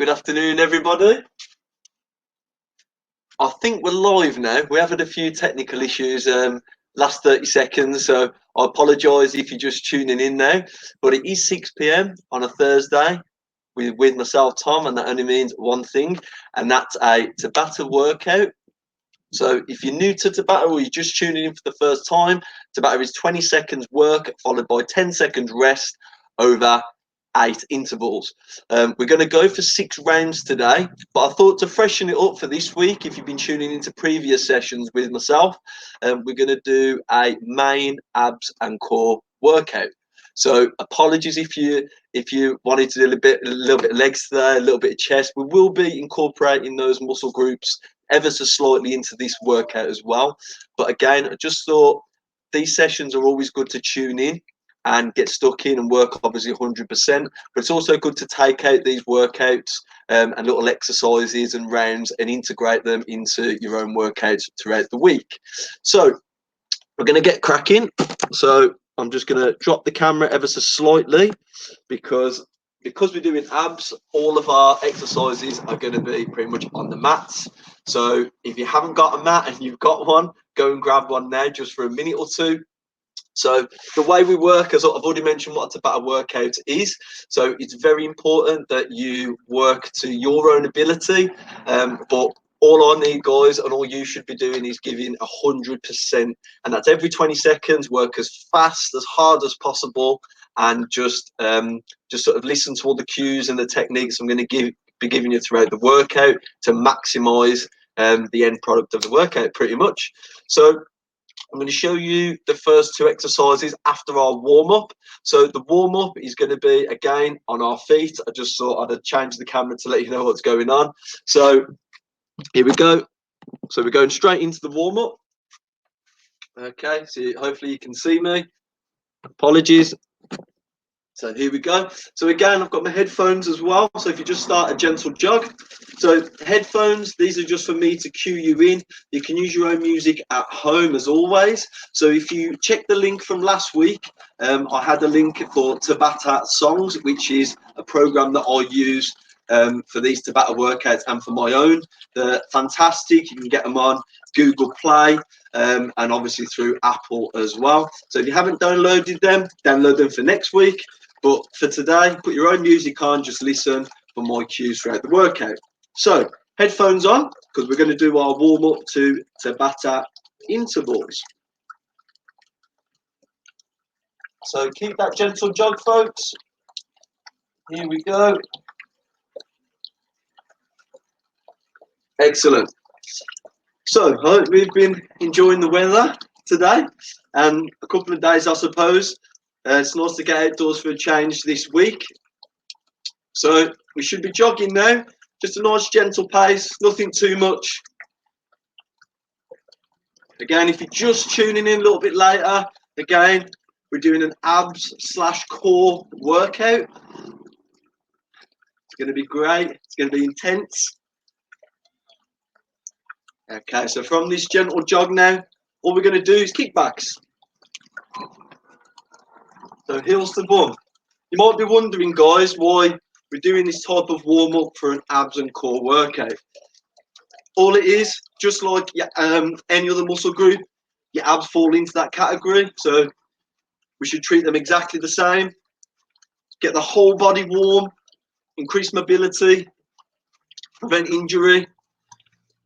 Good afternoon, everybody. I think we're live now. We're having a few technical issues last 30 seconds, so I apologise if you're just tuning in now. But it is 6 p.m. on a Thursday with myself, Tom, and that only means one thing, and that's a Tabata workout. So if you're new to Tabata or you're just tuning in for the first time, Tabata is 20 seconds work followed by 10 seconds rest over 8 intervals. We're going to go for 6 rounds today, but I thought to freshen it up for this week, if you've been tuning into previous sessions with myself, we're going to do a main abs and core workout. So apologies if you wanted to do a little bit of legs today, a little bit of chest. We will be incorporating those muscle groups ever so slightly into this workout as well. But again, I just thought these sessions are always good to tune in and get stuck in and work obviously 100%, but it's also good to take out these workouts and little exercises and rounds and integrate them into your own workouts throughout the week. So we're going to get cracking. So I'm just going to drop the camera ever so slightly because we're doing abs, all of our exercises are going to be pretty much on the mats. So if you haven't got a mat and you've got one, go and grab one now just for a minute or two. So the way we work, as I've already mentioned what a Tabata workout is, so it's very important that you work to your own ability, but all I need, guys, and all you should be doing is giving 100%, and that's every 20 seconds. Work as fast, as hard as possible, and just sort of listen to all the cues and the techniques I'm going to be giving you throughout the workout to maximise the end product of the workout, pretty much. So I'm going to show you the first 2 exercises after our warm-up. So the warm-up is going to be, again, on our feet. I just thought I'd change the camera to let you know what's going on. So here we go. So we're going straight into the warm-up. Okay, so hopefully you can see me. Apologies. So here we go. So again, I've got my headphones as well. So if you just start a gentle jog. So headphones, these are just for me to cue you in. You can use your own music at home as always. So if you check the link from last week, I had a link for Tabata songs, which is a program that I use for these Tabata workouts and for my own. They're fantastic. You can get them on Google Play and obviously through Apple as well. So if you haven't downloaded them, download them for next week. But for today, put your own music on, just listen for my cues throughout the workout. So headphones on, because we're going to do our warm-up to Tabata intervals. So keep that gentle jog, folks. Here we go. Excellent. So I hope we've been enjoying the weather today and a couple of days, I suppose. It's nice to get outdoors for a change this week. So we should be jogging now. Just a nice gentle pace, nothing too much. Again, if you're just tuning in a little bit later, again, we're doing an abs/core workout. It's going to be great. It's going to be intense. Okay, so from this gentle jog now, all we're going to do is kickbacks. So heels to bum. You might be wondering, guys, why we're doing this type of warm-up for an abs and core workout. All it is, just like any other muscle group, your abs fall into that category. So we should treat them exactly the same. Get the whole body warm, increase mobility, prevent injury.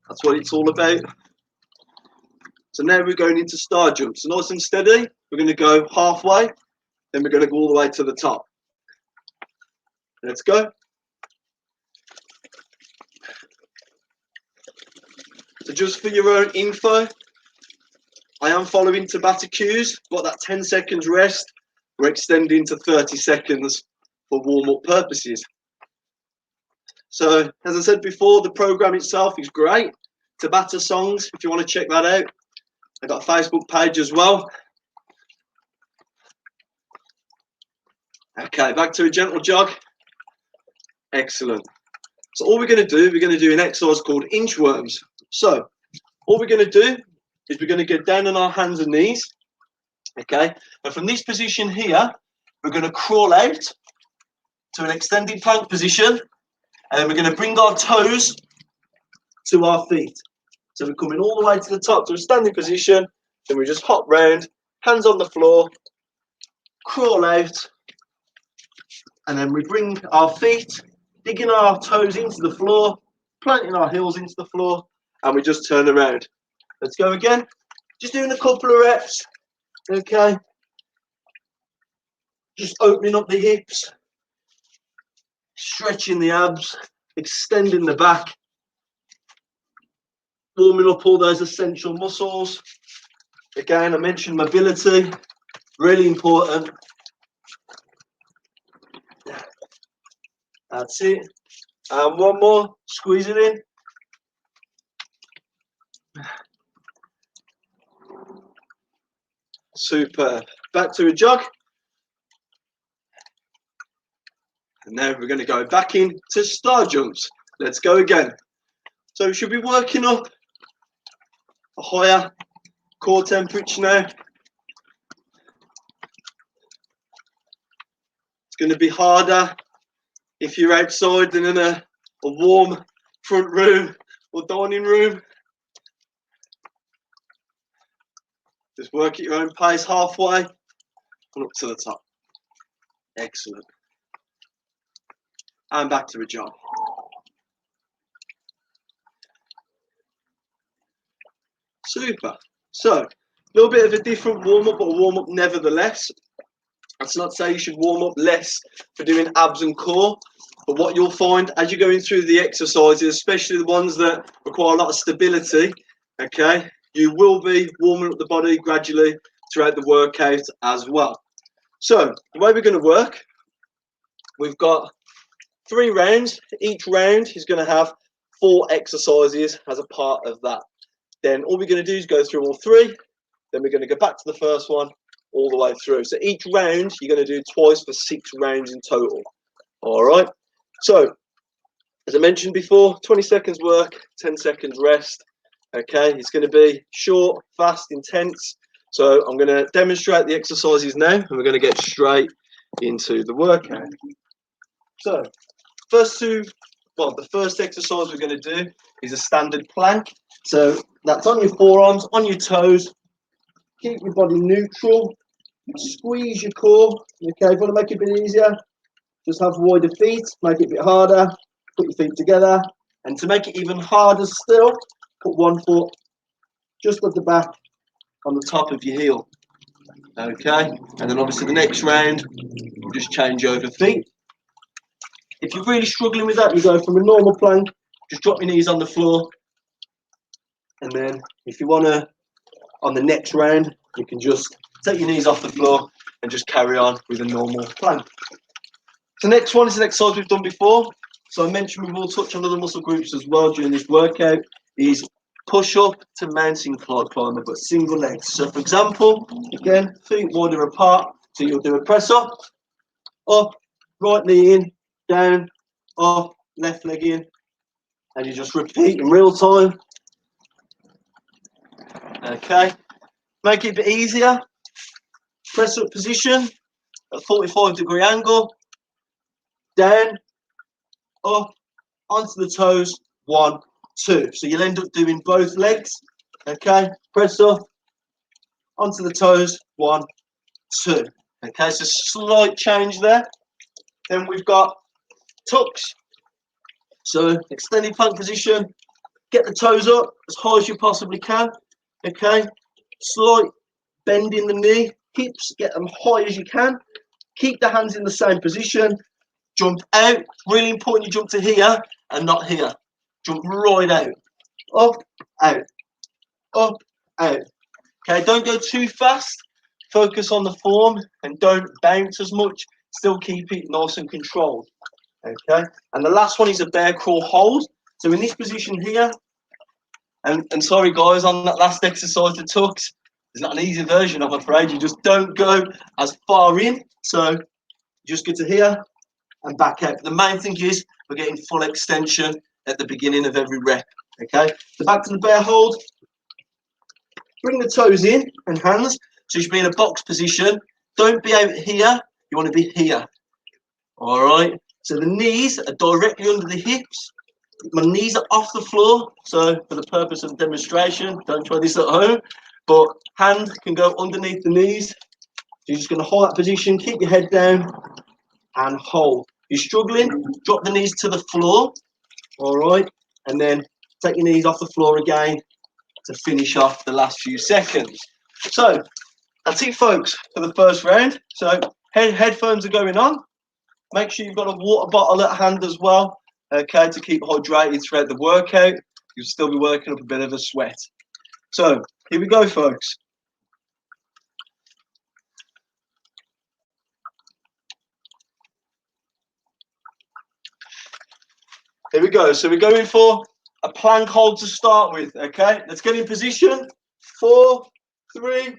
That's what it's all about. So now we're going into star jumps. So nice and steady. We're going to go halfway, then we're going to go all the way to the top. Let's go. So just for your own info, I am following Tabata cues. Got that 10 seconds rest. We're extending to 30 seconds for warm-up purposes. So as I said before, the program itself is great. Tabata songs, if you want to check that out. I've got a Facebook page as well. Okay, back to a gentle jog. Excellent. So all we're going to do an exercise called inchworms. So all we're going to do is we're going to get down on our hands and knees. Okay, and from this position here, we're going to crawl out to an extended plank position. And then we're going to bring our toes to our feet. So we're coming all the way to the top to a standing position. Then we just hop round, hands on the floor, crawl out, and then we bring our feet, digging our toes into the floor, planting our heels into the floor, and we just turn around. Let's go again. Just doing a couple of reps. Okay. Just opening up the hips, stretching the abs, extending the back, warming up all those essential muscles. Again, I mentioned mobility, really important. That's it. And one more, squeeze it in. Super. Back to a jog. And now we're going to go back into star jumps. Let's go again. So we should be working up a higher core temperature now. It's going to be harder if you're outside than in a warm front room or dining room. Just work at your own pace halfway and up to the top. Excellent. And back to a jog. Super. So, a little bit of a different warm-up, but a warm-up nevertheless. That's not to say you should warm up less for doing abs and core, but what you'll find as you're going through the exercises, especially the ones that require a lot of stability, okay, you will be warming up the body gradually throughout the workout as well. So, the way we're going to work, we've got 3 rounds. Each round is going to have 4 exercises as a part of that. Then all we're going to do is go through all 3. Then we're going to go back to the first one all the way through. So each round you're going to do twice for 6 rounds in total. All right. So as I mentioned before, 20 seconds work, 10 seconds rest. Okay. It's going to be short, fast, intense. So I'm going to demonstrate the exercises now, and we're going to get straight into the workout. So the first exercise we're going to do is a standard plank. So that's on your forearms, on your toes. Keep your body neutral. Squeeze your core. Okay, if you want to make it a bit easier, just have wider feet. Make it a bit harder. Put your feet together. And to make it even harder still, put one foot just at the back on the top of your heel. Okay, and then obviously the next round, you just change over feet. If you're really struggling with that, you go from a normal plank, just drop your knees on the floor. And then if you want to, on the next round, you can just take your knees off the floor and just carry on with a normal plank. So next one is an exercise we've done before. So I mentioned we will touch on other muscle groups as well during this workout, is push up to mountain climber, but single legs. So for example, again, feet wider apart. So you'll do a press up, right knee in, down, up, left leg in, and you just repeat in real time. Okay, make it a bit easier. Press up position at 45-degree angle, down, up, onto the toes, 1, 2. So you'll end up doing both legs. Okay, press up, onto the toes, 1, 2. Okay, so slight change there. Then we've got tucks. So extended plank position, get the toes up as high as you possibly can. Okay, slight bend in the knee, hips, get them high as you can. Keep the hands in the same position. Jump out. Really important you jump to here and not here. Jump right out. Up, out. Up, out. Okay, don't go too fast. Focus on the form and don't bounce as much. Still keep it nice and controlled. Okay, and the last one is a bear crawl hold. So in this position here, and sorry guys, on that last exercise, the tucks, there's not an easy version, I'm afraid. You just don't go as far in. So just get to here and back out. The main thing is we're getting full extension at the beginning of every rep. Okay, so back to the bear hold. Bring the toes in and hands. So you should be in a box position. Don't be out here. You want to be here. All right. So the knees are directly under the hips. My knees are off the floor. So for the purpose of demonstration, don't try this at home, but hand can go underneath the knees. So you're just going to hold that position, keep your head down and hold. If you're struggling, drop the knees to the floor, all right? And then take your knees off the floor again to finish off the last few seconds. So that's it, folks, for the first round. So headphones are going on. Make sure you've got a water bottle at hand as well, okay, to keep hydrated throughout the workout. You'll still be working up a bit of a sweat. So here we go, folks. Here we go. So we're going for a plank hold to start with, okay? Let's get in position. 4, 3,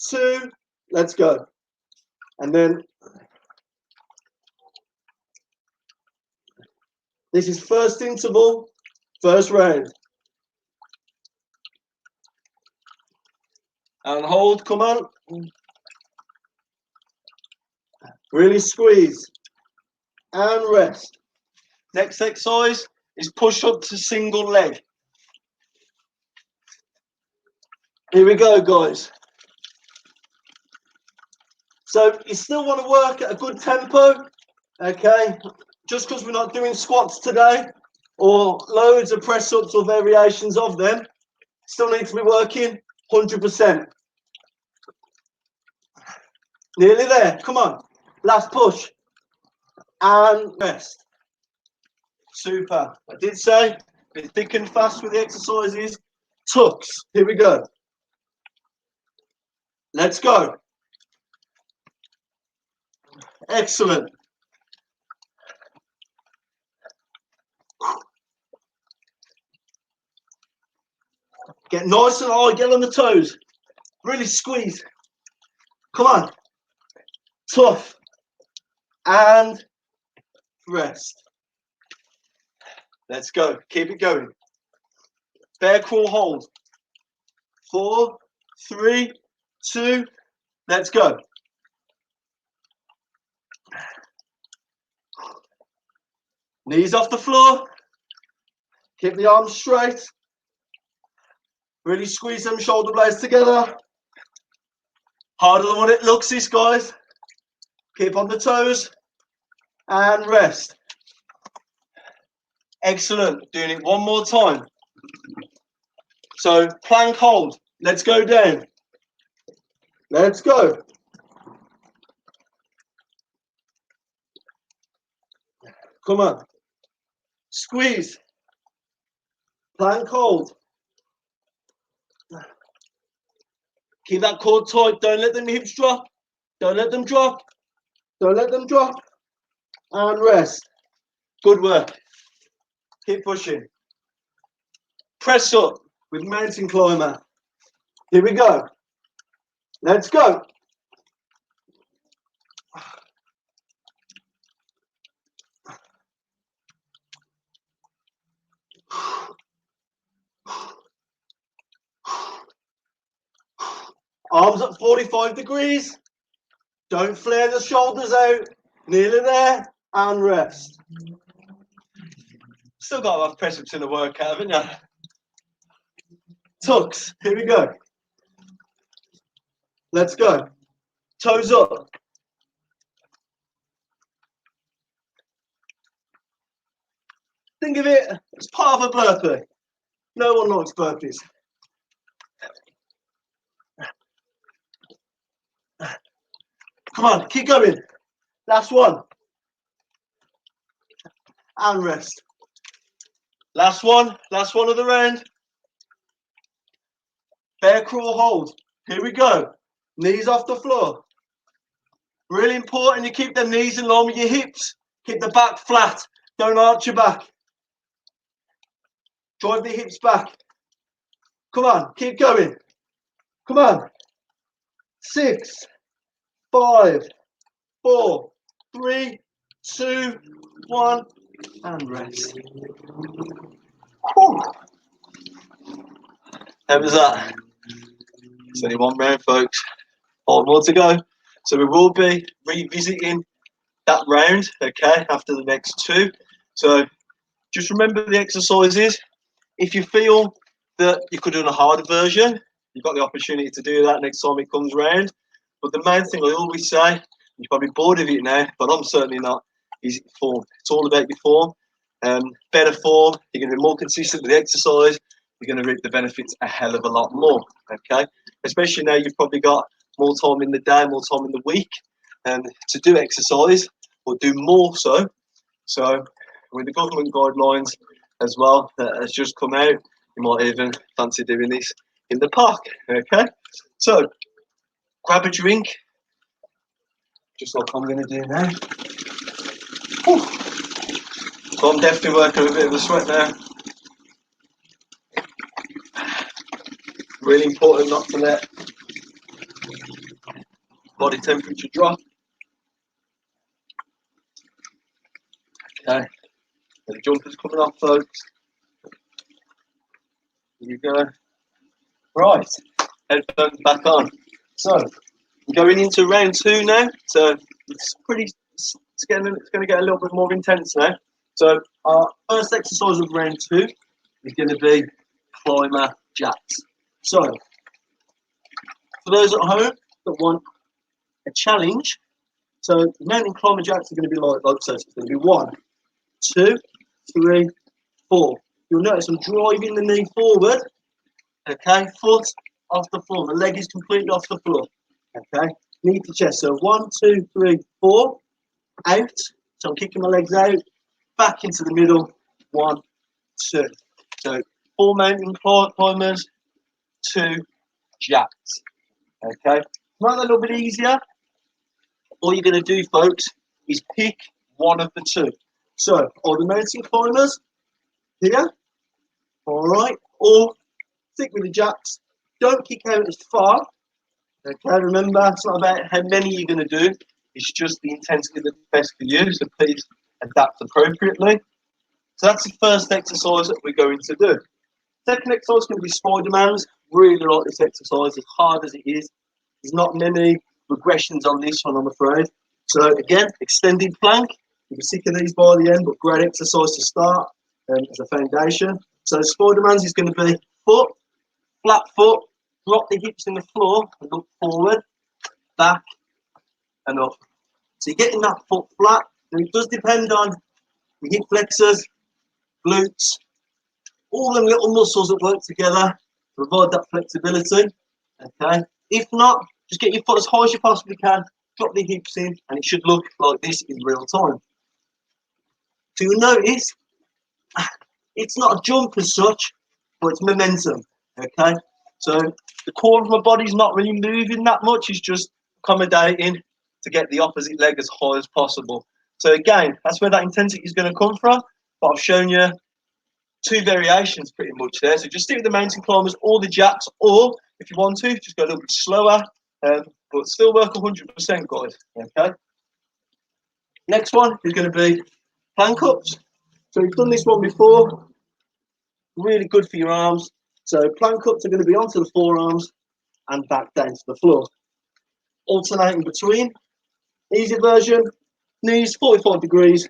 2, let's go. And then this is first interval, first round. And hold, come on. Really squeeze. And rest. Next exercise is push up to single leg. Here we go, guys. So you still want to work at a good tempo, okay? Just because we're not doing squats today or loads of press ups or variations of them, still need to be working 100%. Nearly there. Come on. Last push. And rest. Super. I did say be thick and fast with the exercises. Tucks. Here we go. Let's go. Excellent. Get nice and high. Get on the toes. Really squeeze. Come on. Tough. And rest. Let's go. Keep it going. Bear crawl hold. 4, 3, 2. Let's go. Knees off the floor. Keep the arms straight. Really squeeze them shoulder blades together. Harder than what it looks, this, guys. Keep on the toes. And rest. Excellent. Doing it one more time. So plank hold. Let's go down. Let's go. Come on. Squeeze. Plank hold. Keep that core tight. Don't let them hips drop. Don't let them drop. Don't let them drop. And rest. Good work. Keep pushing. Press up with mountain climber. Here we go. Let's go. Arms at 45 degrees. Don't flare the shoulders out. Nearly there. And rest. Still got to have press ups in the workout, haven't you? Tucks. Here we go. Let's go. Toes up. Think of it as part of a burpee. No one likes burpees. Come on, keep going. Last one. And rest. Last one of the round. Bear crawl hold. Here we go. Knees off the floor. Really important you keep the knees in line with your hips. Keep the back flat. Don't arch your back. Drive the hips back. Come on, keep going. Come on. 6, 5, 4, 3, 2, 1, and rest. Whew. How was that? It's only one round, folks. 5 more to go. So we will be revisiting that round, okay, after the next two. So just remember the exercises. If you feel that you could do a harder version, you've got the opportunity to do that next time it comes round. But the main thing I always say, you're probably bored of it now, but I'm certainly not, is form. It's all about your form. Better form, you're going to be more consistent with the exercise, you're going to reap the benefits a hell of a lot more, okay? Especially now you've probably got more time in the day, more time in the week, to do exercise, or do more so. So with the government guidelines as well that has just come out, you might even fancy doing this in the park, okay? So grab a drink, just like I'm going to do now. Whew. So I'm definitely working with a bit of a sweat now. Really important not to let body temperature drop. Okay, the jumper's coming off, folks. Here you go. Right, headphones back on. So going into round two now. So it's going to get a little bit more intense now. So our first exercise of round two is going to be climber jacks. So for those at home that want a challenge, so mountain climber jacks are going to be like so it's going to be 1, 2, 3, 4. You'll notice I'm driving the knee forward. Okay, foot off the floor. The leg is completely off the floor. Okay, knee to chest. So 1, 2, 3, 4. Out. So I'm kicking my legs out. Back into the middle. 1, 2. So 4 mountain climbers, 2 jacks. Okay, make that a little bit easier. All you're going to do, folks, is pick one of the two. So, are the mountain climbers here? All right, or stick with the jacks. Don't kick out as far. Okay, remember, it's not about how many you're going to do. It's just the intensity that's best for you. So please adapt appropriately. So that's the first exercise that we're going to do. Second exercise is going to be Spider-Man's. Really like this exercise, as hard as it is. There's not many regressions on this one, I'm afraid. So again, extended plank. You'll be sick of these by the end, but great exercise to start as a foundation. So Spider-Man's is going to be foot, flat foot, drop the hips in the floor and look forward, back and up. So you're getting that foot flat. And it does depend on your hip flexors, glutes, all them little muscles that work together to provide that flexibility. Okay. If not, just get your foot as high as you possibly can, drop the hips in, and it should look like this in real time. So you'll notice it's not a jump as such, but it's momentum. Okay. So the core of my body's not really moving that much, it's just accommodating to get the opposite leg as high as possible. So again, that's where that intensity is going to come from. But I've shown you 2 variations pretty much there. So just stick with the mountain climbers or the jacks, or if you want to, just go a little bit slower, but still work 100%, guys. Okay. Next one is going to be plank ups. So we've done this one before. Really good for your arms. So plank ups are going to be onto the forearms and back down to the floor. Alternating between. Easy version, knees 45 degrees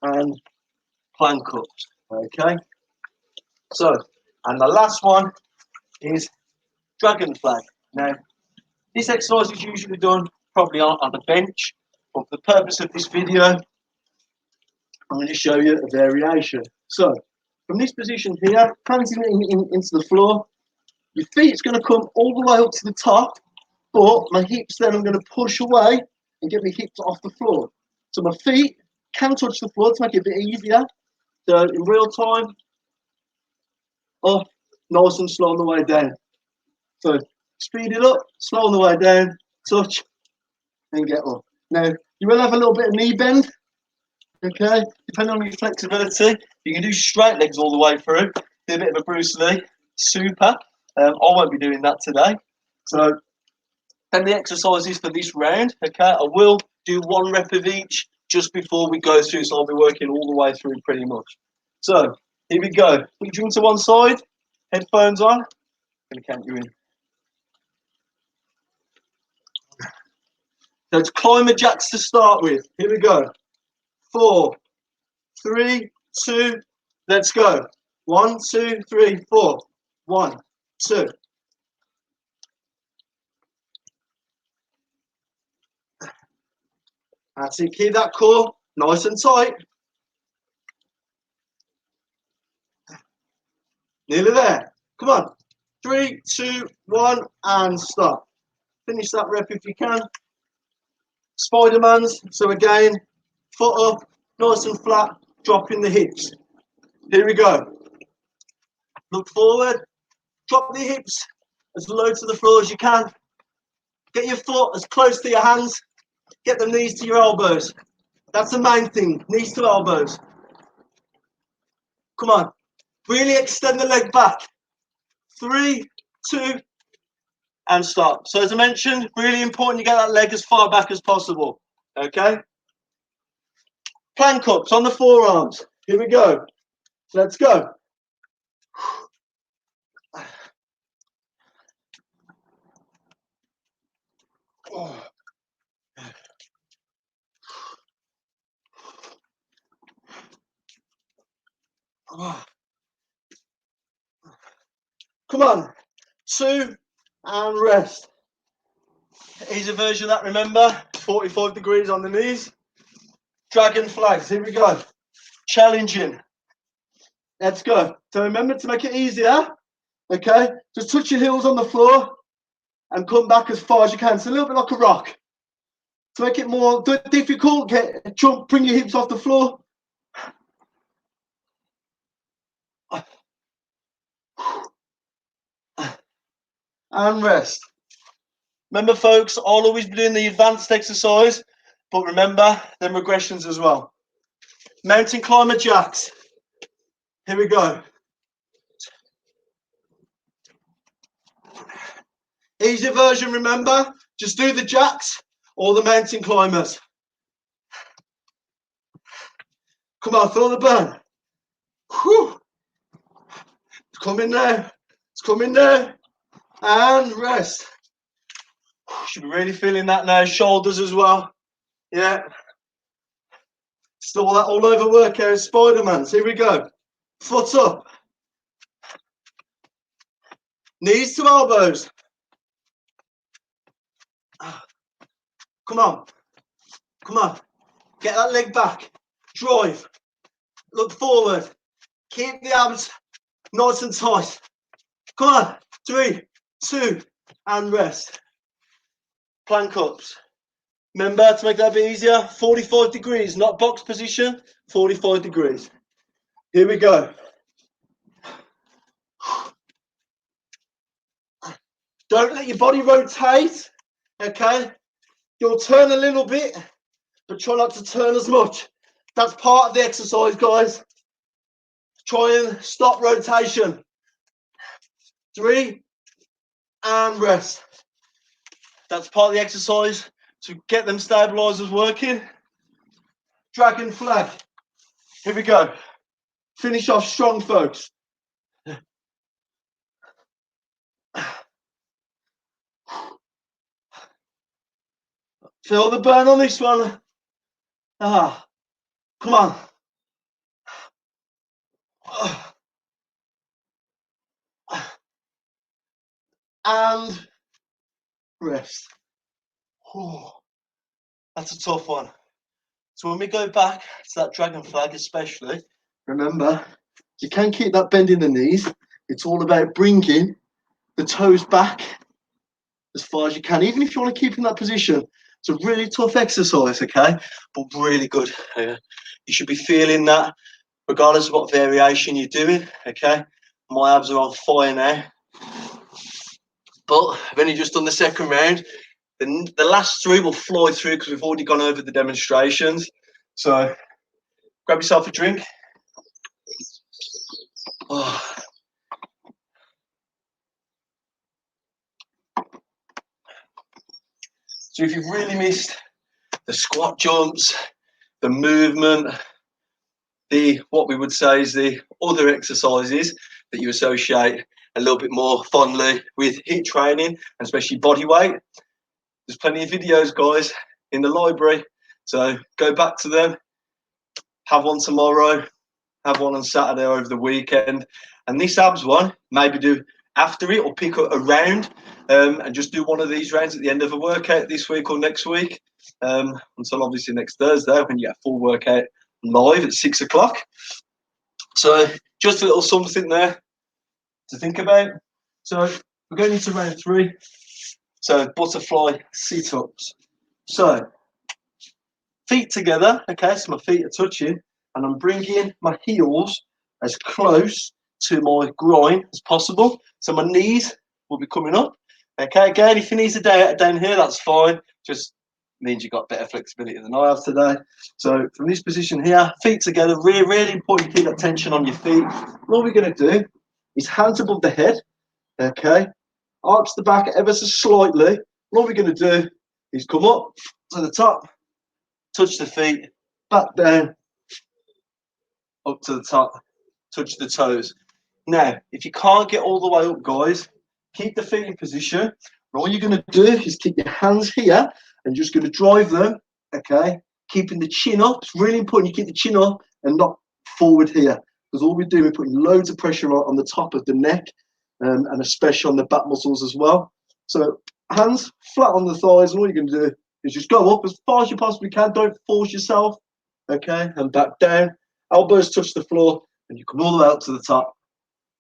and plank ups. Okay. So, and the last one is dragon fly. Now, this exercise is usually done probably on the bench, but for the purpose of this video, I'm going to show you a variation. So, from this position here, hands into the floor, your feet's going to come all the way up to the top, but my hips then I'm going to push away and get my hips off the floor. So my feet can touch the floor to make it a bit easier. So in real time, up, nice and slow on the way down. So speed it up, slow on the way down, touch, and get up. Now, you will have a little bit of knee bend, okay, depending on your flexibility. You can do straight legs all the way through, do a bit of a Bruce Lee, super. I won't be doing that today. So then the exercises for this round, okay, I will do 1 rep of each just before we go through, so I'll be working all the way through pretty much. So here we go. Put your drink to one side, headphones on. I'm going to count you in. So it's climber jacks to start with. Here we go. 4, 3, 2, let's go. 1, 2, 3, 4. 1, 2. That's it. Keep that core nice and tight. Nearly there. Come on. 3, 2, 1, and stop. Finish that rep if you can. Spider-Man's. So again, foot up, nice and flat, dropping the hips. Here we go. Look forward, drop the hips as low to the floor as you can. Get your foot as close to your hands. Get the knees to your elbows. That's the main thing, knees to elbows. Come on, really extend the leg back. 3, 2, and stop. So as I mentioned, really important you get that leg as far back as possible. Okay? Plank ups on the forearms. Here we go. Let's go. Come on. 2, and rest. Easy version of that, remember. 45 degrees on the knees. Dragon flags. Here we go. Challenging. Let's go. So remember to make it easier. Okay? Just touch your heels on the floor and come back as far as you can. It's a little bit like a rock. To make it more difficult, jump, bring your hips off the floor. And rest. Remember, folks, I'll always be doing the advanced exercise, but remember them regressions as well. Mountain climber jacks. Here we go. Easy version, remember, just do the jacks or the mountain climbers. Come on, feel the burn. Whew. It's coming now. It's coming now. And rest. Should be really feeling that now. Shoulders as well. Yeah. Still that all over workout. Spider-Man's. Here we go. Foot up. Knees to elbows. Come on. Come on. Get that leg back. Drive. Look forward. Keep the abs nice and tight. Come on. 3, 2, and rest. Plank ups. Remember to make that a bit easier, 45 degrees, not box position, 45 degrees. Here we go. Don't let your body rotate, okay? You'll turn a little bit, but try not to turn as much. That's part of the exercise, guys. Try and stop rotation. 3, and rest. That's part of the exercise to get them stabilizers working. Dragon flag. Here we go. Finish off strong, folks. Feel the burn on this one. Come on. And rest. That's a tough one. So when we go back to that dragon flag especially, remember, you can keep that bend in the knees. It's all about bringing the toes back as far as you can, even if you want to keep in that position. It's a really tough exercise, okay? But really good. You should be feeling that regardless of what variation you're doing, okay? My abs are on fire now. But I've only just done the second round. The last 3 will fly through because we've already gone over the demonstrations. So grab yourself a drink. Oh. So if you've really missed the squat jumps, the movement, what we would say is the other exercises that you associate a little bit more fondly with HIIT training, and especially body weight, there's plenty of videos, guys. in the library. So go back to them, have one tomorrow, have one on Saturday or over the weekend. And this abs one, maybe do after it or pick up a round and just do one of these rounds at the end of a workout this week or next week until obviously next Thursday when you get a full workout live at 6 o'clock. So just a little something there to think about. So we're going into round 3. So butterfly sit-ups. So feet together, okay, so my feet are touching, and I'm bringing my heels as close to my groin as possible. So my knees will be coming up. Okay, again, if your knees are down here, that's fine. Just means you've got better flexibility than I have today. So from this position here, feet together, really, really important to keep that tension on your feet. What we're going to do is hands above the head, okay, arch the back ever so slightly. What we're going to do is come up to the top, touch the feet, back down, up to the top, touch the toes. Now, if you can't get all the way up, guys, keep the feet in position. And all you're going to do is keep your hands here and just going to drive them, okay? Keeping the chin up. It's really important you keep the chin up and not forward here. Because all we're doing, we're putting loads of pressure on the top of the neck and especially on the back muscles as well. So hands flat on the thighs, and all you're going to do is just go up as far as you possibly can. Don't force yourself, okay? And back down. Elbows touch the floor, and you come all the way up to the top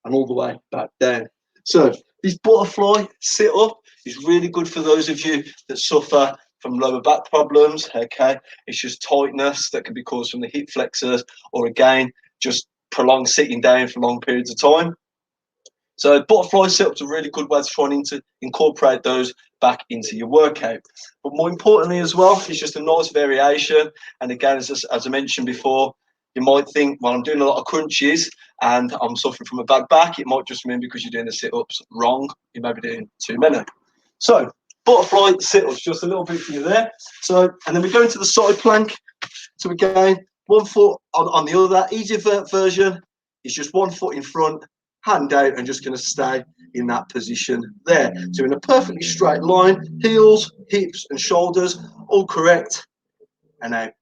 and all the way back down. So this butterfly sit up is really good for those of you that suffer from lower back problems, okay? It's just tightness that can be caused from the hip flexors, or again, just prolonged sitting down for long periods of time. So butterfly sit-ups are a really good way to try and incorporate those back into your workout. But more importantly as well, it's just a nice variation. And again, as I mentioned before, you might think, well, I'm doing a lot of crunches and I'm suffering from a bad back. It might just mean because you're doing the sit-ups wrong. You may be doing too many. So butterfly sit-ups, just a little bit for you there. So, and then we go into the side plank. So again, one foot on the other. Easier version is just one foot in front, hand out, and just going to stay in that position there. So in a perfectly straight line, heels, hips, and shoulders all correct, and out.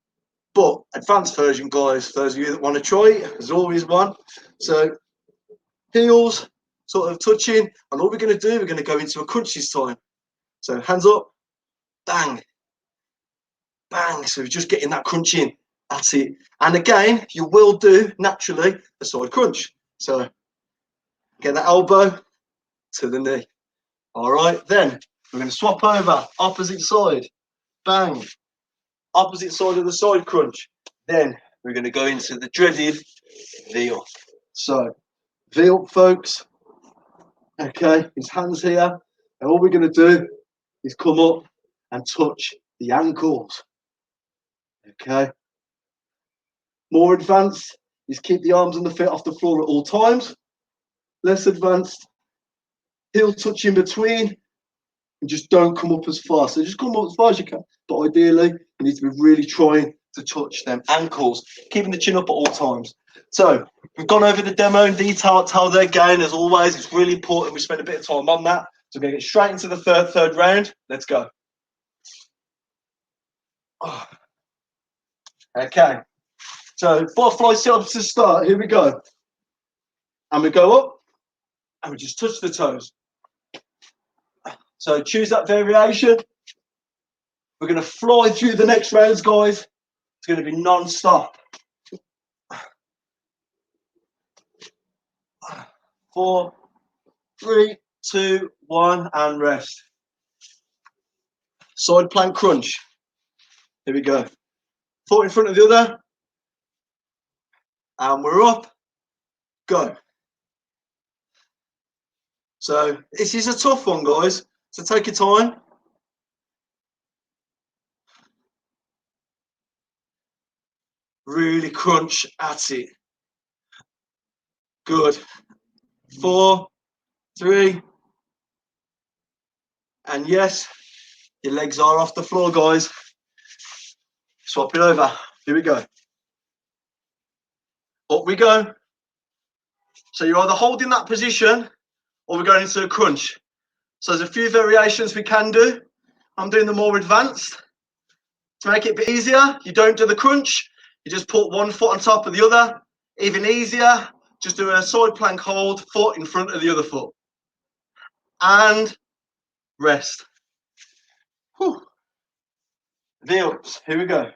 But advanced version, guys, for those of you that want to try it, there's always one. So heels sort of touching, and all we're going to do, we're going to go into a crunches time. So hands up, bang, bang. So we're just getting that crunch in. That's it. And again, you will do naturally a side crunch. So get that elbow to the knee. All right, then we're going to swap over, opposite side, bang, opposite side of the side crunch. Then we're going to go into the dreaded V-up. So V-up, folks. Okay, his hands here, and all we're going to do is come up and touch the ankles. Okay. More advanced is keep the arms and the feet off the floor at all times. Less advanced, heel touch in between, and just don't come up as far. So just come up as far as you can. But ideally, you need to be really trying to touch them ankles, keeping the chin up at all times. So we've gone over the demo in detail, how they're going. As always, it's really important we spend a bit of time on that. So we're going to get straight into the third round. Let's go. Okay. So butterfly sit-ups to start. Here we go. And we go up and we just touch the toes. So choose that variation. We're going to fly through the next rounds, guys. It's going to be non-stop. 4, 3, 2, 1, and rest. Side plank crunch. Here we go. Foot in front of the other. And we're up. Go. So this is a tough one, guys. So take your time. Really crunch at it. Good. 4, 3. And yes, your legs are off the floor, guys. Swap it over. Here we go. Up we go. So you're either holding that position or we're going into a crunch. So there's a few variations we can do. I'm doing the more advanced. To make it a bit easier, you don't do the crunch. You just put one foot on top of the other. Even easier, just do a side plank hold, foot in front of the other foot. And rest. Whew. V-ups, here we go.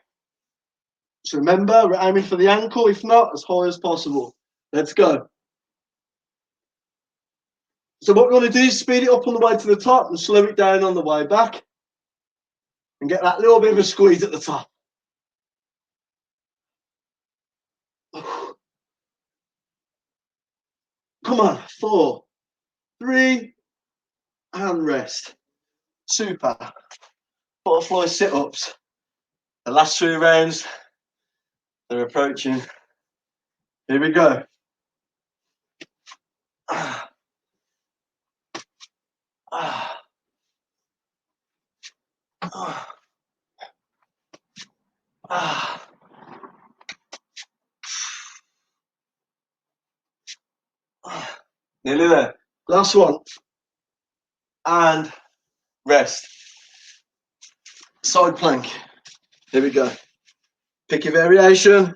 So remember, we're aiming for the ankle, if not, as high as possible. Let's go. So what we're going to do is speed it up on the way to the top and slow it down on the way back. And get that little bit of a squeeze at the top. Come on, 4, 3, and rest. Super. Butterfly sit-ups. The last 3 rounds, they're approaching. Here we go. Nearly there. Last one. And rest. Side plank. Here we go. Pick your variation.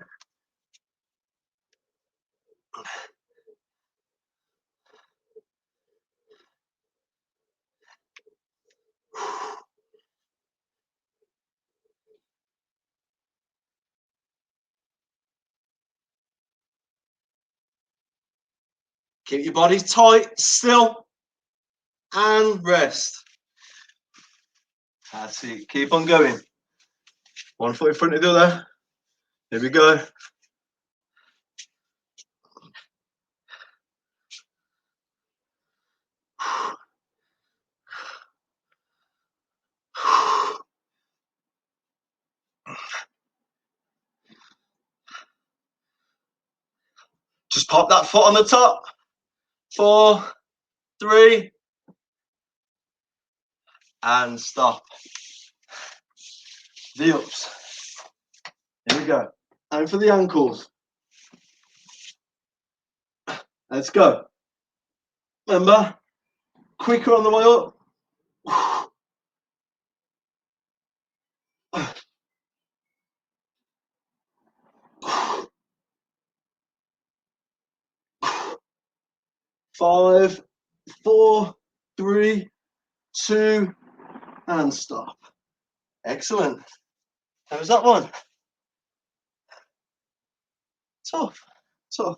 Keep your body tight, still, and rest. That's it. Keep on going. One foot in front of the other. Here we go. Just pop that foot on the top. 4, 3, and stop. V-ups. Here we go. And for the ankles. Let's go. Remember, quicker on the way up. 5, 4, 3, 2, and stop. Excellent. How was that one? Tough. So,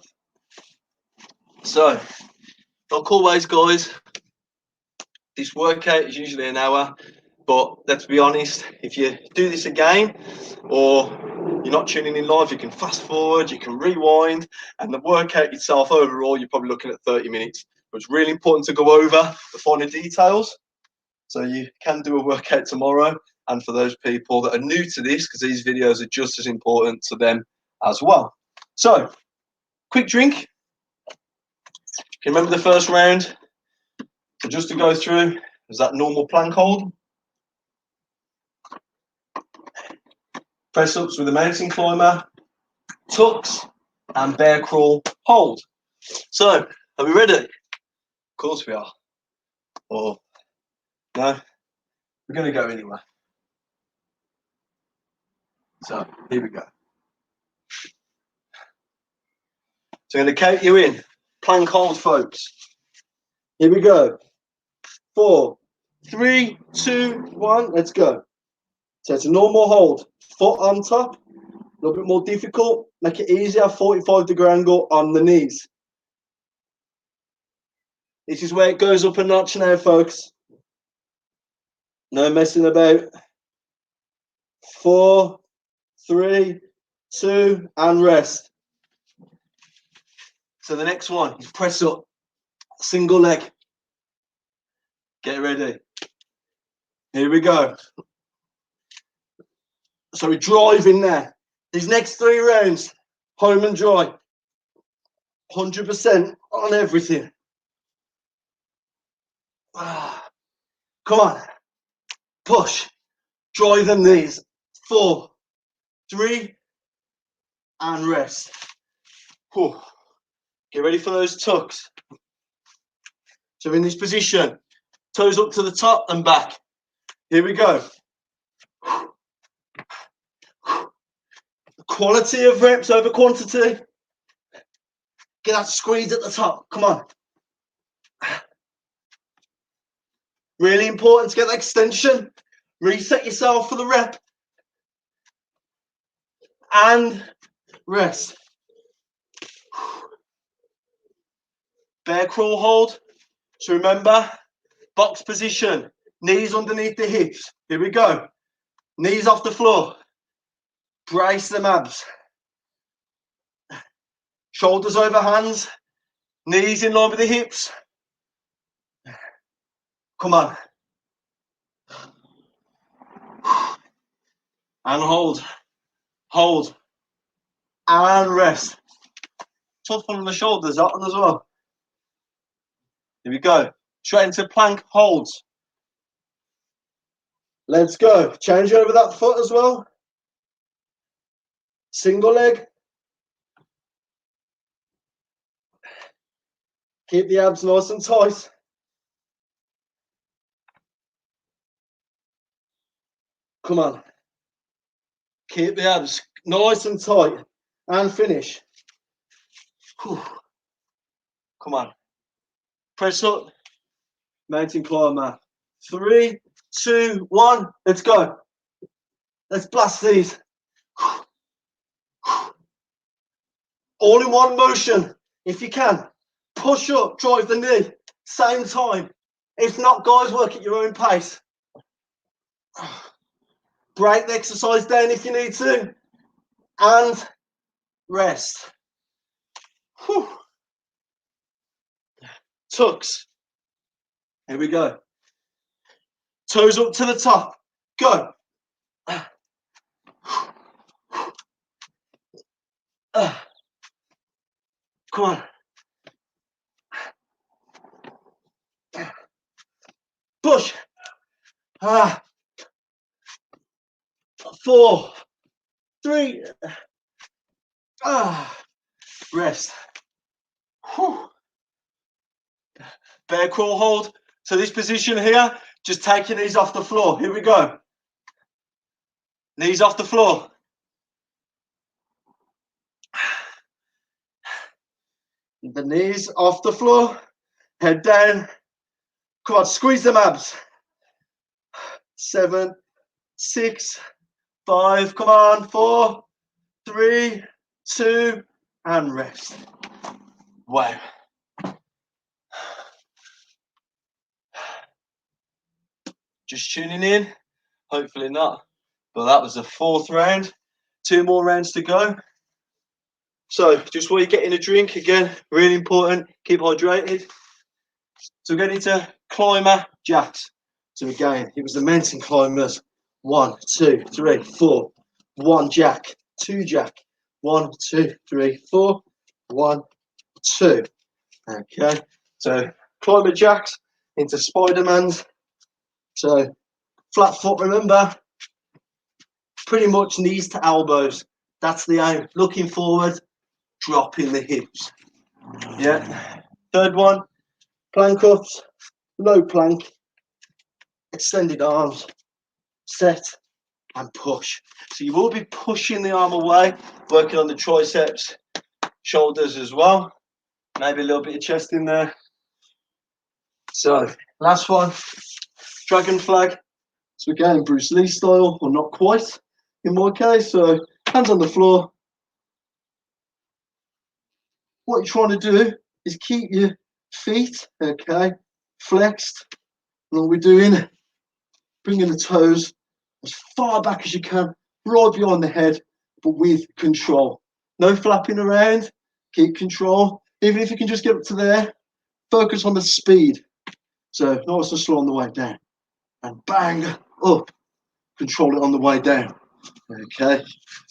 like always, guys, this workout is usually an hour, but let's be honest, if you do this again or you're not tuning in live, you can fast forward, you can rewind, and the workout itself overall, you're probably looking at 30 minutes. But it's really important to go over the finer details. So you can do a workout tomorrow. And for those people that are new to this, because these videos are just as important to them as well. So, quick drink. Can you remember the first round? So just to go through, is that normal plank hold? Press ups with a mountain climber, tucks, and bear crawl hold. So, are we ready? Of course we are. Or, no? We're going to go anyway. So, here we go. So I'm going to count you in. Plank hold, folks. Here we go. 4, 3, 2, 1. Let's go. So it's a normal hold. Foot on top. A little bit more difficult. Make it easier. 45-degree angle on the knees. This is where it goes up a notch now, folks. No messing about. 4, 3, 2, and rest. So the next one is press up. Single leg. Get ready. Here we go. So we drive in there. These next 3 rounds, home and dry. 100% on everything. Come on. Push. Drive them these. 4, 3, and rest. Whew. Get ready for those tucks. So in this position, toes up to the top and back. Here we go. Quality of reps over quantity. Get that squeeze at the top. Come on. Really important to get that extension. Reset yourself for the rep. And rest. Bear crawl hold. So remember, box position. Knees underneath the hips. Here we go. Knees off the floor. Brace them abs. Shoulders over hands. Knees in line with the hips. Come on. And hold. Hold. And rest. Tough one on the shoulders, that one as well. Here we go. Straight into plank holds. Let's go. Change over that foot as well. Single leg. Keep the abs nice and tight. Come on. Keep the abs nice and tight. And finish. Whew. Come on. Press up. Mountain climber. 3, 2, 1. Let's go. Let's blast these. All in one motion. If you can. Push up. Drive the knee. Same time. If not, guys, work at your own pace. Break the exercise down if you need to. And rest. Whew. Tucks. Here we go. Toes up to the top. Go. Come on. Push. 4, 3. Rest. Whew. Bear crawl hold. So this position here, just take your knees off the floor. Here we go. Knees off the floor. The knees off the floor. Head down. Come on, squeeze them abs. 7, 6, 5. Come on. 4, 3, 2, and rest. Wow. Just tuning in. Hopefully not. But that was the 4th round. 2 more rounds to go. So just while you're getting a drink, again, really important, keep hydrated. So we're getting into climber jacks. So again, it was the mountain climbers. 1, 2, 3, 4. 1 jack, 2 jack. 1, 2, 3, 4. 1, 2. Okay. So climber jacks into Spider-Mans. So flat foot, remember, pretty much knees to elbows. That's the aim. Looking forward, dropping the hips. Yeah. 3rd one, plank ups, low plank, extended arms, set and push. So you will be pushing the arm away, working on the triceps, shoulders as well. Maybe a little bit of chest in there. So last one, dragon flag. So again, Bruce Lee style, or not quite in my case. So hands on the floor. What you're trying to do is keep your feet, okay, flexed. And all we're doing, bringing the toes as far back as you can, right behind the head, but with control. No flapping around, keep control. Even if you can just get up to there, focus on the speed. So nice and slow on the way down. And bang, up. Control it on the way down. Okay,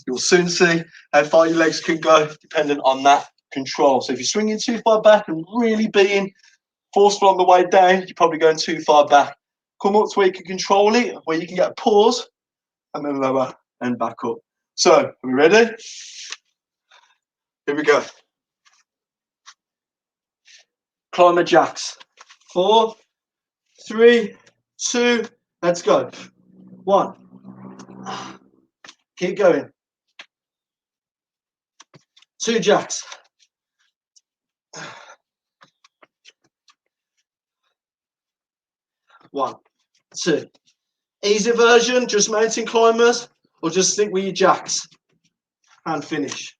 you'll soon see how far your legs can go dependent on that control. So if you're swinging too far back and really being forceful on the way down, you're probably going too far back. Come up to where you can control it, where you can get a pause, and then lower and back up. So, are we ready? Here we go. Climber jacks. 4, 3, 2, let's go. 1. Keep going. 2 jacks. 1, 2. Easy version, just mountain climbers, or just stick with your jacks and finish.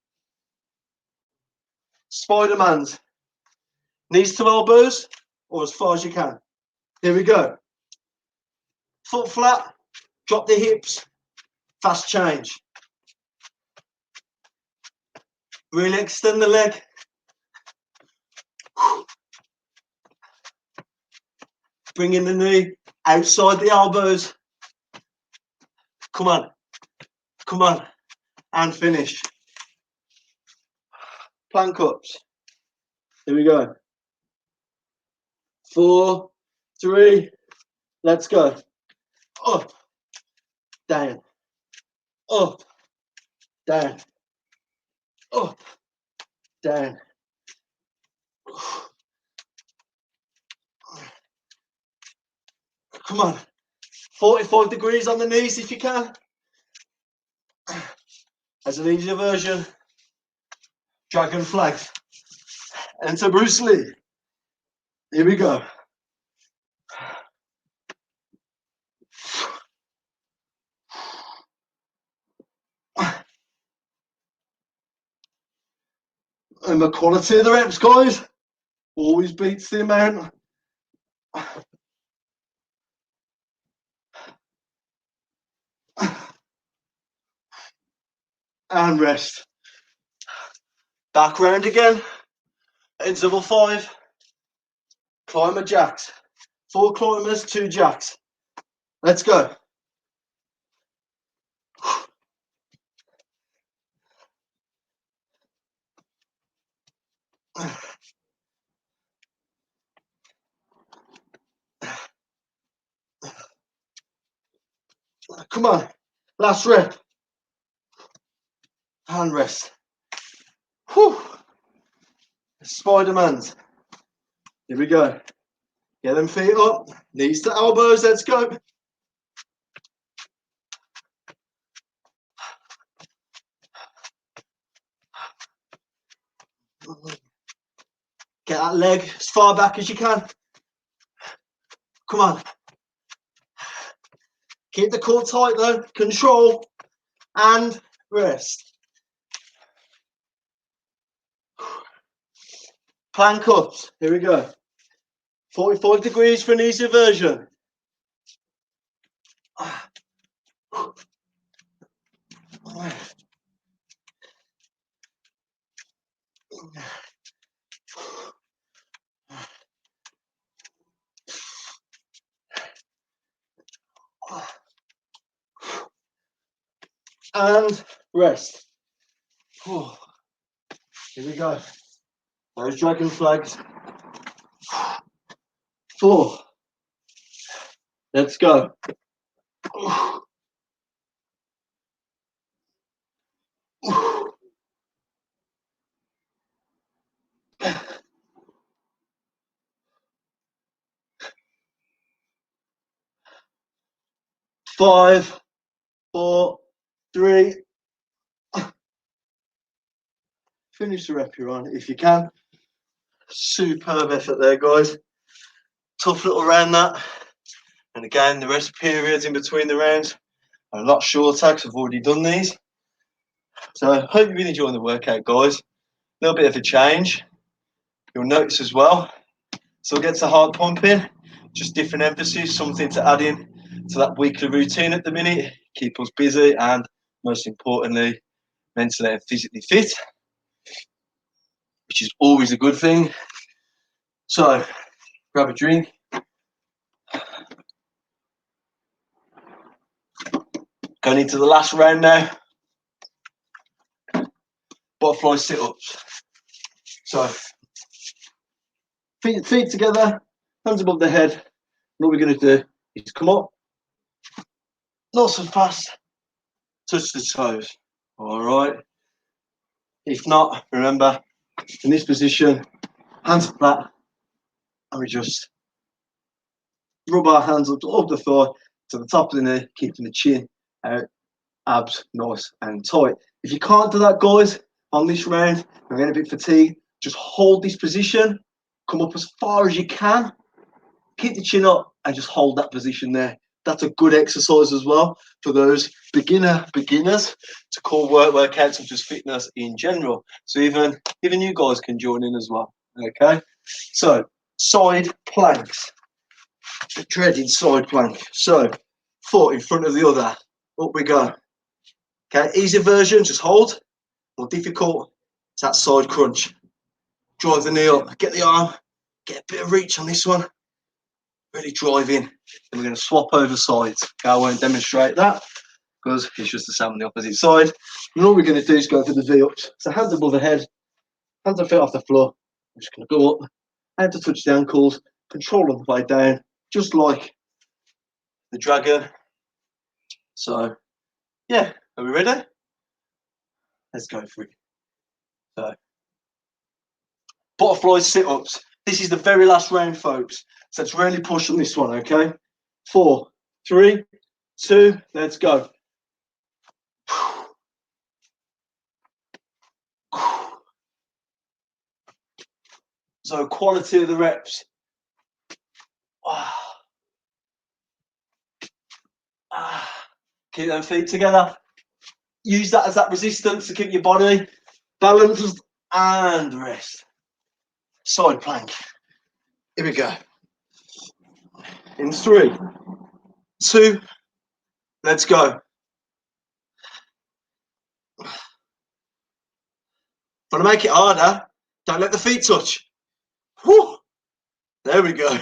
Spider-Man's. Knees to elbows, or as far as you can. Here we go. Foot flat, drop the hips, fast change. Really extend the leg. Bringing the knee outside the elbows. Come on, come on, and finish. Plank ups. Here we go. 4, 3, let's go. Up, down, up, down, up, down. Come on. 45 degrees on the knees if you can. As an easier version, dragon flags. Enter Bruce Lee. Here we go. And the quality of the reps, guys, always beats the amount. And rest. Back round again. Interval 5. Climber jacks. 4 climbers, 2 jacks. Let's go. Come on. Last rep. And rest. Whew. Spider-Man's. Here we go. Get them feet up. Knees to elbows. Let's go. Get that leg as far back as you can. Come on. Keep the core tight though. Control and rest. Plank ups. Here we go. 45 degrees for an easier version. And rest. Here we go. Those dragon flags. 4. Let's go. 5, 4, 3. Finish the rep you're on if you can. Superb effort there, guys. Tough little round that. And again, the rest periods in between the rounds are a lot shorter because I've already done these. So I hope you've been enjoying the workout, guys. A little bit of a change. You'll notice as well. So we'll get to heart pumping, just different emphasis, something to add in to that weekly routine at the minute, keep us busy and most importantly, mentally and physically fit, which is always a good thing. So grab a drink. Going into the last round now. Butterfly sit-ups. So feet together, hands above the head. And what we're going to do is come up, not so fast, touch the toes. All right. If not, remember, in this position, hands flat, and we just rub our hands up the thigh to the top of the knee, keeping the chin out, abs nice and tight. If you can't do that, guys, on this round. I'm getting a bit fatigued. Just hold this position. Come up as far as you can. Keep the chin up and just hold that position there. That's a good exercise as well for those beginners to call workouts of just fitness in general. So even you guys can join in as well. Okay. So side planks, the dreaded side plank. So foot in front of the other. Up we go. Okay. Easy version, just hold. More difficult, it's that side crunch. Drive the knee up, get the arm, get a bit of reach on this one. Really drive in. Then we're going to swap over sides. Okay, I won't demonstrate that because it's just the same on the opposite side. And all we're going to do is go for the V-ups. So hands above the head, hands and feet off the floor. I'm just going to go up, hand to touch the ankles, control on the way down, just like the dragon. So, yeah, are we ready? Let's go for it. So, butterfly sit-ups. This is the very last round, folks. So let's really push on this one, okay? 4, 3, 2, let's go. So quality of the reps. Keep them feet together. Use that as that resistance to keep your body balanced and rest. Side plank. Here we go. In 3, 2, let's go. Want to make it harder? Don't let the feet touch. Whew. There we go.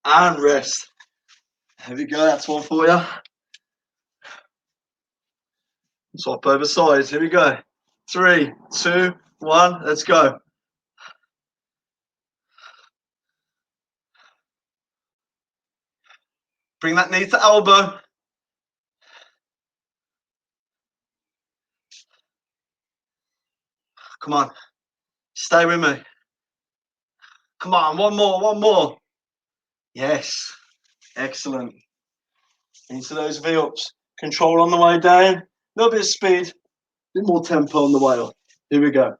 And rest. There we go. That's one for you. Swap over sides. Here we go. 3, 2, 1. Let's go. Bring that knee to elbow. Come on. Stay with me. Come on. One more. One more. Yes. Excellent. Into those V-ups. Control on the way down. A little bit of speed. A bit more tempo on the way up. Here we go.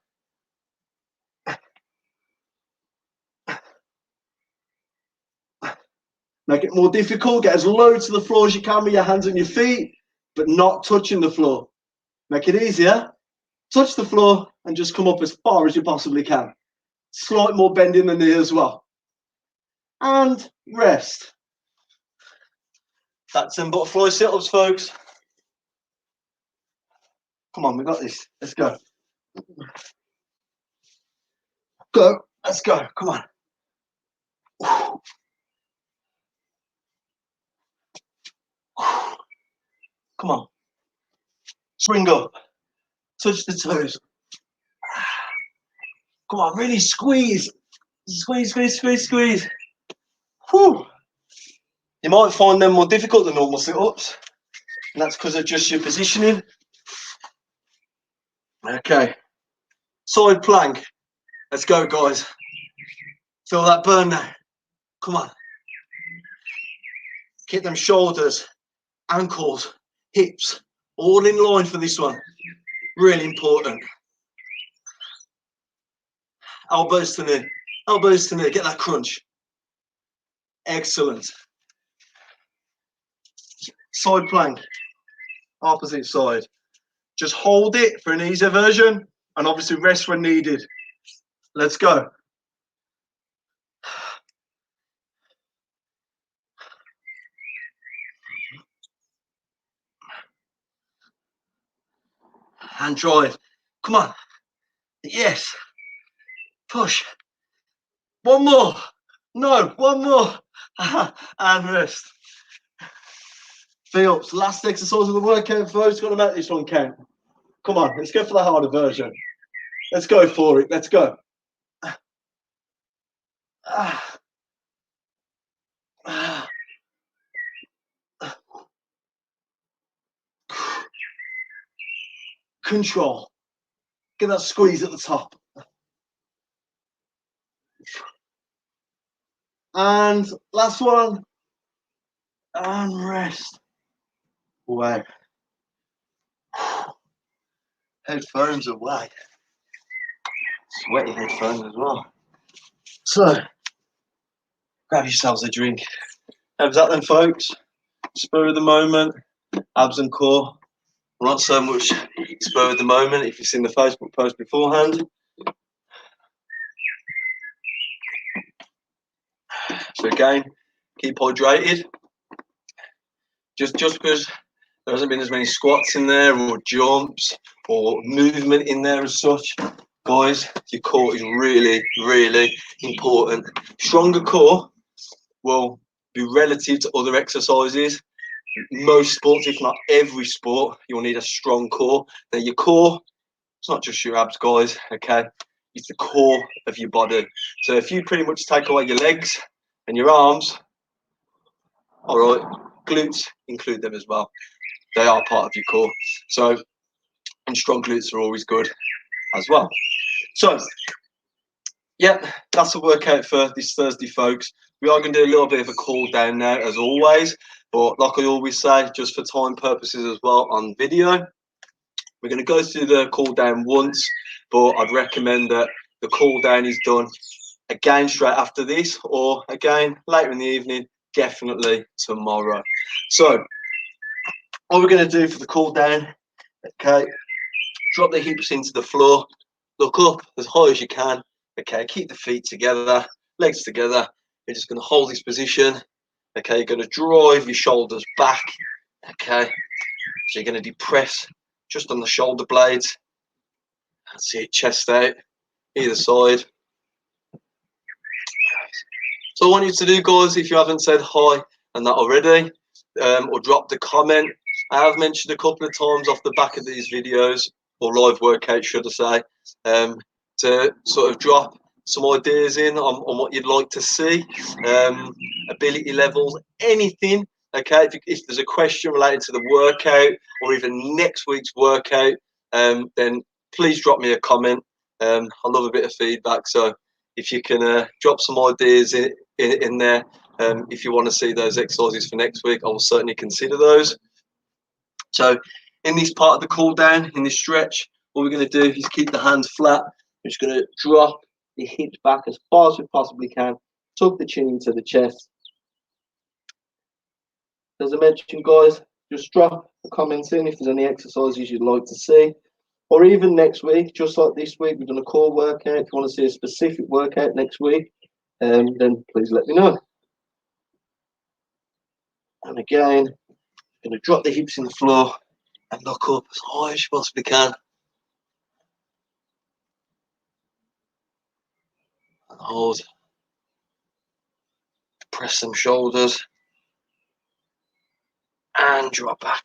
Make it more difficult. Get as low to the floor as you can with your hands and your feet, but not touching the floor. Make it easier. Touch the floor and just come up as far as you possibly can. Slight more bend in the knee as well. And rest. That's some butterfly sit-ups, folks. Come on, we got this. Let's go. Go. Let's go. Come on. Come on. Spring up. Touch the toes. Come on, really squeeze. Squeeze, squeeze, squeeze, squeeze. Whew. You might find them more difficult than normal sit-ups, and that's because of just your positioning. Okay. Side plank. Let's go, guys. Feel that burn now. Come on. Keep them shoulders, ankles, hips, all in line for this one. Really important. Elbows to knee. Elbows to knee. Get that crunch. Excellent. Side plank. Opposite side. Just hold it for an easier version and obviously rest when needed. Let's go. And drive. Come on. Yes. Push. One more. No, one more. And rest. V-ups. Last exercise of the workout, folks. Got to make this one count. Come on. Let's go for the harder version. Let's go for it. Let's go. Control. Get that squeeze at the top. And last one. And rest. Wow. Headphones away. Sweaty headphones as well. So, grab yourselves a drink. How's that then, folks? Spur of the moment, abs and core. Not so much spur of the moment if you've seen the Facebook post beforehand. So again, keep hydrated. Just because there hasn't been as many squats in there or jumps or movement in there as such, guys, your core is really, really important. Stronger core will be relative to other exercises. Most sports, if not every sport, you'll need a strong core. Now your core, it's not just your abs, guys, okay? It's the core of your body. So if you pretty much take away your legs and your arms, all right, glutes, include them as well. They are part of your core. So, and strong glutes are always good as well. So, yeah, that's a workout for this Thursday, folks. We are going to do a little bit of a cool down now, as always. But like I always say, just for time purposes as well on video, we're going to go through the cool down once, but I'd recommend that the cool down is done again straight after this, or again later in the evening, definitely tomorrow. So, what we're going to do for the cool down, okay, drop the hips into the floor, look up as high as you can, okay, keep the feet together, legs together. You're just going to hold this position, okay, you're going to drive your shoulders back, okay, so you're going to depress just on the shoulder blades. That's it, chest out, either side. So I want you to do, guys, if you haven't said hi and that already, or dropped a comment. I have mentioned a couple of times off the back of these videos, or live workouts, should I say, to sort of drop some ideas in on what you'd like to see, ability levels, anything. Okay, if there's a question related to the workout or even next week's workout, then please drop me a comment. I love a bit of feedback, so if you can drop some ideas in there, if you want to see those exercises for next week, I will certainly consider those. So in this part of the cool down, in this stretch, what we're going to do is keep the hands flat. We're just going to drop the hips back as far as we possibly can, tuck the chin into the chest. As I mentioned, guys, just drop the comments in if there's any exercises you'd like to see. Or even next week, just like this week, we've done a core workout. If you want to see a specific workout next week, then please let me know. And again, I'm going to drop the hips in the floor and look up as high as you possibly can. And hold. Press some shoulders. And drop back.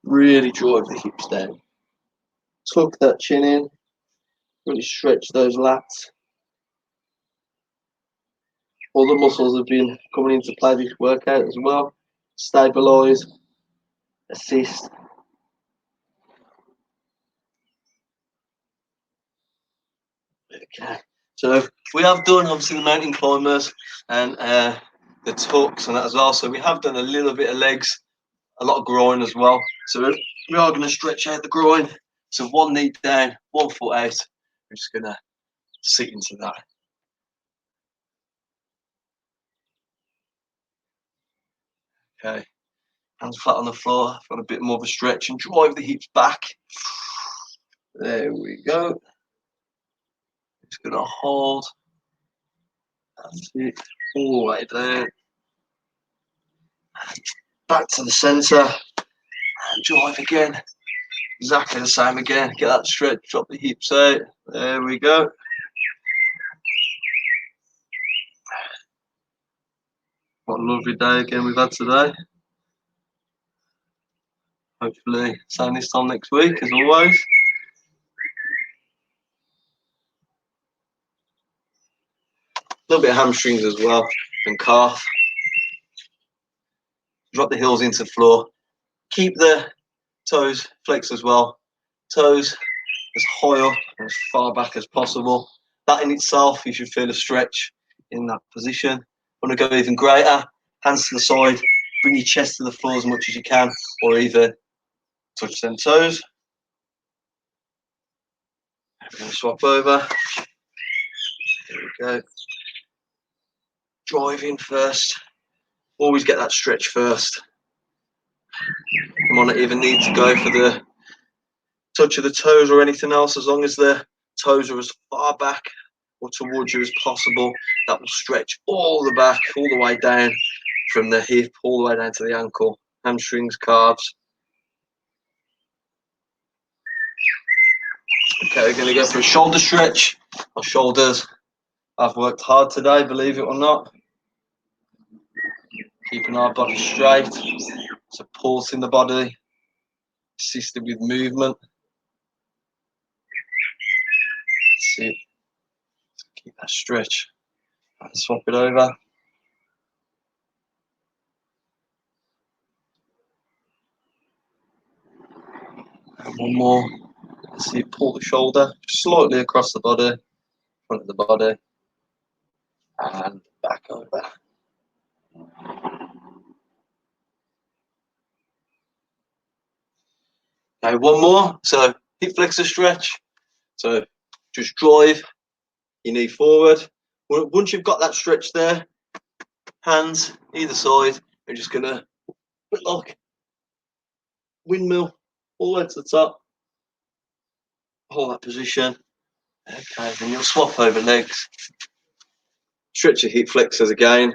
Really drive the hips down. Tuck that chin in. Really stretch those lats. All the muscles have been coming into play this workout as well. Stabilize, assist. Okay, so we have done obviously the mountain climbers and the tucks and that as well. So we have done a little bit of legs, a lot of groin as well. So we are going to stretch out the groin. So one knee down, 1 foot out. We're just going to sit into that. Okay, hands flat on the floor, got a bit more of a stretch and drive the hips back. There we go. Just going to hold. That's it, all the way down. Back to the centre and drive again. Exactly the same again. Get that stretch, drop the hips out. There we go. What a lovely day again we've had today. Hopefully, same this time next week, as always. A little bit of hamstrings as well, and calf. Drop the heels into the floor. Keep the toes flexed as well. Toes as high up and as far back as possible. That in itself, you should feel a stretch in that position. Want to go even greater, hands to the side, bring your chest to the floor as much as you can, or even touch them toes. We're going to swap over. There we go. Drive in first. Always get that stretch first. You might not even need to go for the touch of the toes or anything else, as long as the toes are as far back or towards you as possible. That will stretch all the back, all the way down from the hip, all the way down to the ankle, hamstrings, calves. Okay, we're going to go for a shoulder stretch. Our shoulders, I've worked hard today, believe it or not. Keeping our body straight, supporting the body, assisting with movement. That's it. Keep that stretch. And swap it over. And one more. See, pull the shoulder slightly across the body, front of the body, and back over. Okay, one more. So hip flexor stretch. So just drive your knee forward. Once you've got that stretch there, hands either side, you're just gonna like windmill all the way to the top. Hold that position. Okay, then you'll swap over legs. Stretch your hip flexors again.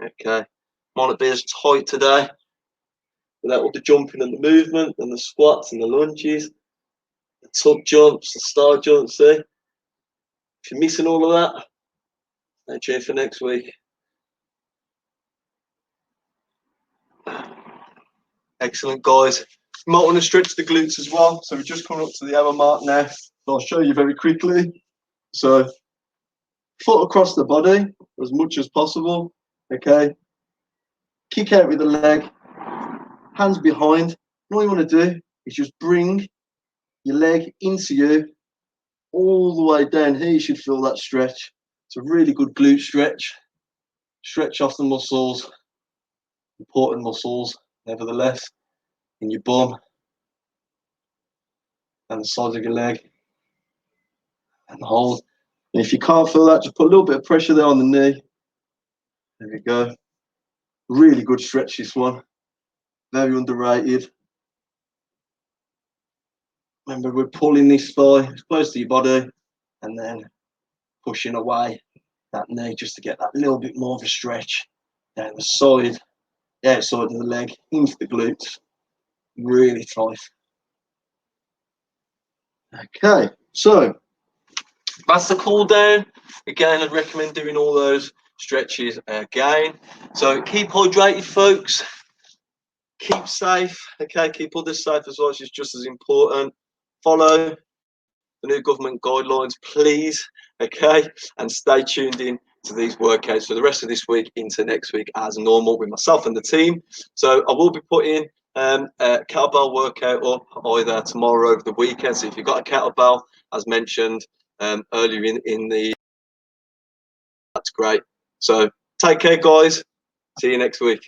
Okay, might not be as tight today without all the jumping and the movement and the squats and the lunges, the tug jumps, the star jumps. See, if you're missing all of that, stay tuned for next week. Excellent, guys. You might want to stretch the glutes as well. So we're just coming up to the hour mark now. So I'll show you very quickly. So foot across the body as much as possible. Okay. Kick out with the leg, hands behind. And all you want to do is just bring your leg into you all the way down here. You should feel that stretch. It's a really good glute stretch. Stretch off the muscles, important muscles, nevertheless, in your bum and the sides of your leg, and hold. And if you can't feel that, just put a little bit of pressure there on the knee. There we go. Really good stretch, this one. Very underrated. Remember, we're pulling this thigh as close to your body and then pushing away that knee just to get that little bit more of a stretch down the side, the outside of the leg, into the glutes. Really tight. Okay, so that's the cool down. Again, I'd recommend doing all those stretches again. So keep hydrated, folks. Keep safe. Okay, keep others safe as well, which is just as important. Follow the new government guidelines, please. Okay, and stay tuned in to these workouts for the rest of this week into next week as normal with myself and the team. So I will be putting a kettlebell workout up either tomorrow or over the weekend. So if you've got a kettlebell, as mentioned earlier in the, that's great. So take care, guys. See you next week.